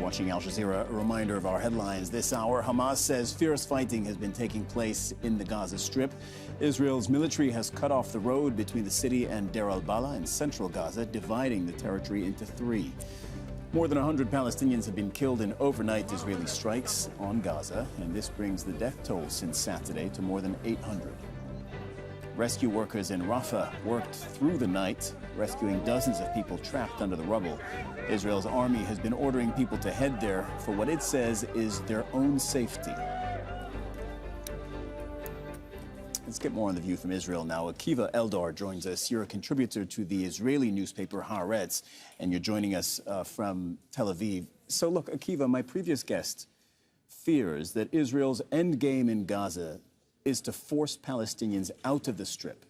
watching Al Jazeera. A reminder of our headlines this hour. Hamas says fierce fighting has been taking place in the Gaza Strip. Israel's military has cut off the road between the city and Deir al Balah in central Gaza, dividing the territory into three. More than 100 Palestinians have been killed in overnight Israeli strikes on Gaza, and this brings the death toll since Saturday to more than 800. Rescue workers in Rafah worked through the night, rescuing dozens of people trapped under the rubble. Israel's army has been ordering people to head there for what it says is their own safety. Let's get more on the view from Israel now. Akiva Eldar joins us. You're a contributor to the Israeli newspaper Haaretz, and you're joining us from Tel Aviv. So look, Akiva, my previous guest fears that Israel's endgame in Gaza is to force Palestinians out of the Strip.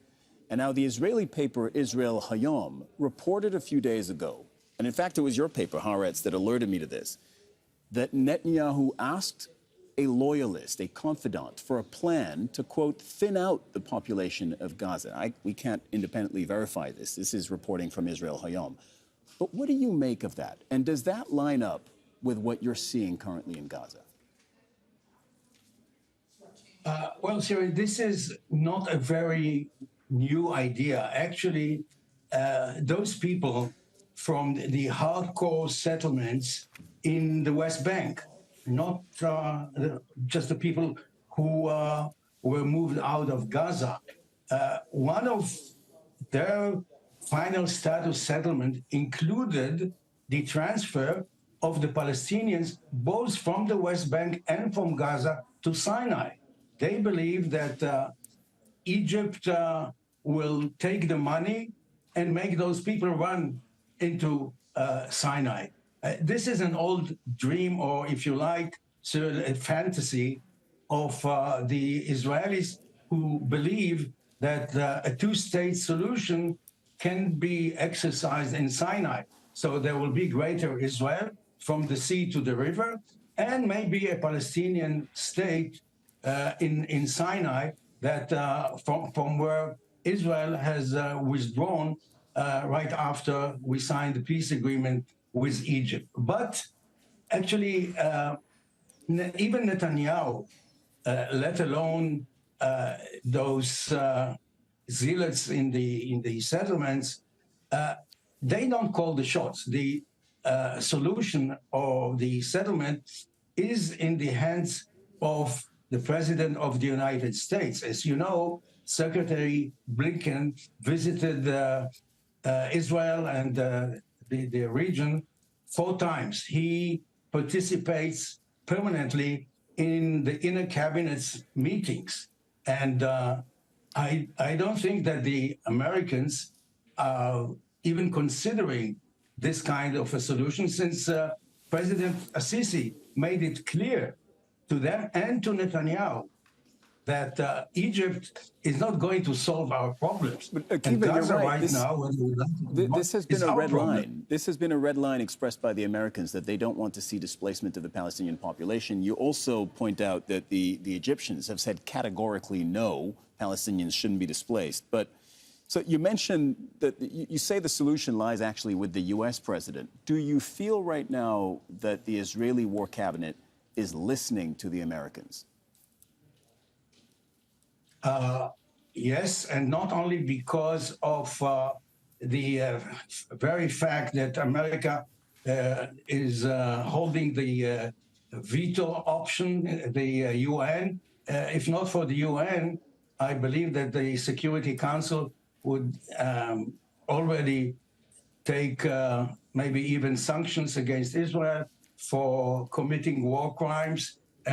And now the Israeli paper Israel Hayom reported a few days ago, and in fact it was your paper, Haaretz, that alerted me to this, that Netanyahu asked a loyalist, a confidant, for a plan to, quote, thin out the population of Gaza. We can't independently verify this. This is reporting from Israel Hayom. But what do you make of that? And does that line up with what you're seeing currently in Gaza? Well, Siri, this is not a very new idea. Actually, those people from the hardcore settlements in the West Bank, not just the people who were moved out of Gaza. One of their final status settlement included the transfer of the Palestinians, both from the West Bank and from Gaza, to Sinai. They believe that Egypt will take the money and make those people run into Sinai. This is an old dream, or if you like, a fantasy of the Israelis who believe that a two-state solution can be exercised in Sinai. So there will be greater Israel from the sea to the river, and maybe a Palestinian state in Sinai that from where Israel has withdrawn right after we signed the peace agreement with Egypt. But actually, even Netanyahu, let alone those zealots in the settlements, they don't call the shots. The solution of the settlement is in the hands of the President of the United States. As you know, Secretary Blinken visited Israel and the region 4 times. He participates permanently in the inner cabinet's meetings. And I don't think that the Americans are even considering this kind of a solution, since President Assisi made it clear to them and to Netanyahu that Egypt is not going to solve our problems. But Akiva, you're right. This has been a red problem. line. This has been a red line expressed by the Americans, that they don't want to see displacement of the Palestinian population. You also point out that the Egyptians have said categorically no, Palestinians shouldn't be displaced. But so you mentioned that you say the solution lies actually with the U.S. president. Do you feel right now that the Israeli war cabinet is listening to the Americans? Yes, and not only because of the very fact that America is holding the veto option, the UN. If not for the UN, I believe that the Security Council would already take maybe even sanctions against Israel for committing war crimes.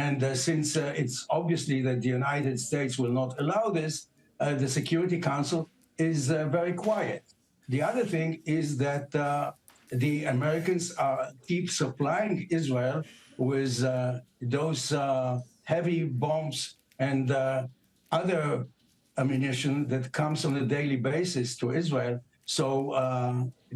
And since it's obviously that the United States will not allow this, the Security Council is very quiet. The other thing is that the Americans keep supplying Israel with those heavy bombs and other ammunition that comes on a daily basis to Israel. So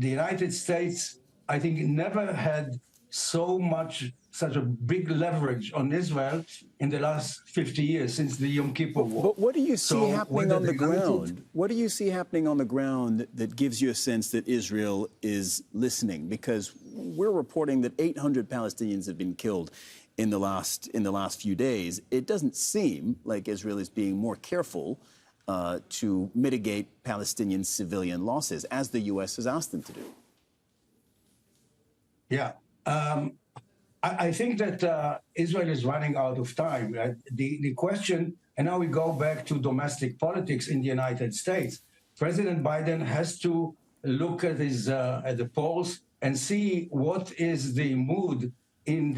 the United States, I think, never had such a big leverage on Israel in the last 50 years since the Yom Kippur War. But what do you see happening on the ground? What do you see happening on the ground that gives you a sense that Israel is listening? Because we're reporting that 800 Palestinians have been killed in the last few days. It doesn't seem like Israel is being more careful to mitigate Palestinian civilian losses, as the U.S. has asked them to do. Yeah. I think that Israel is running out of time. The question, and now we go back to domestic politics in the United States. President Biden has to look at the polls and see what is the mood in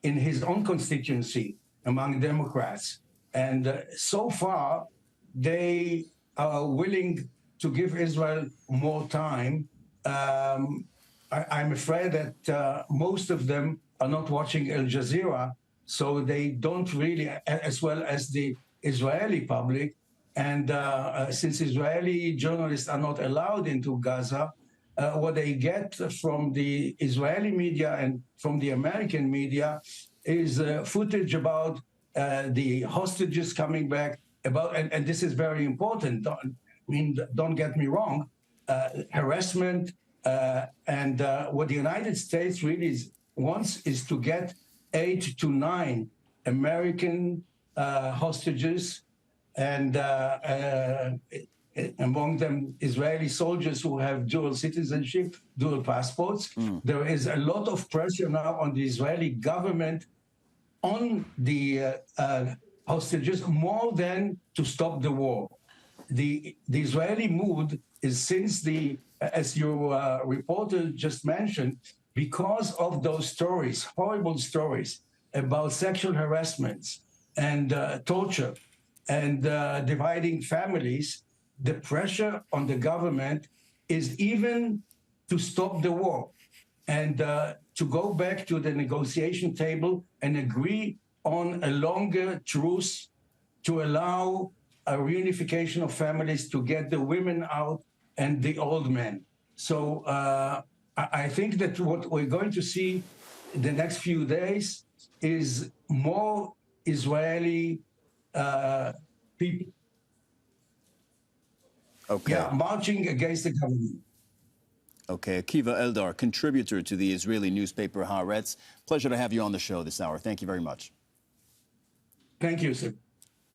his own constituency among Democrats. And so far, they are willing to give Israel more time. I'm afraid that most of them are not watching Al Jazeera, so they don't really, as well as the Israeli public. And since Israeli journalists are not allowed into Gaza, what they get from the Israeli media and from the American media is footage about the hostages coming back, and this is very important. Don't get me wrong, harassment, and what the United States really wants is to get 8 to 9 American hostages, and among them Israeli soldiers who have dual citizenship, dual passports. There is a lot of pressure now on the Israeli government on the hostages, more than to stop the war. The Israeli mood is, since as your reporter just mentioned, because of those stories, horrible stories about sexual harassments and torture and dividing families, the pressure on the government is even to stop the war and to go back to the negotiation table and agree on a longer truce to allow a reunification of families, to get the women out and the old men. So I think that what we're going to see the next few days is more Israeli people marching against the government. Okay, Akiva Eldar, contributor to the Israeli newspaper Haaretz. Pleasure to have you on the show this hour. Thank you very much. Thank you, sir.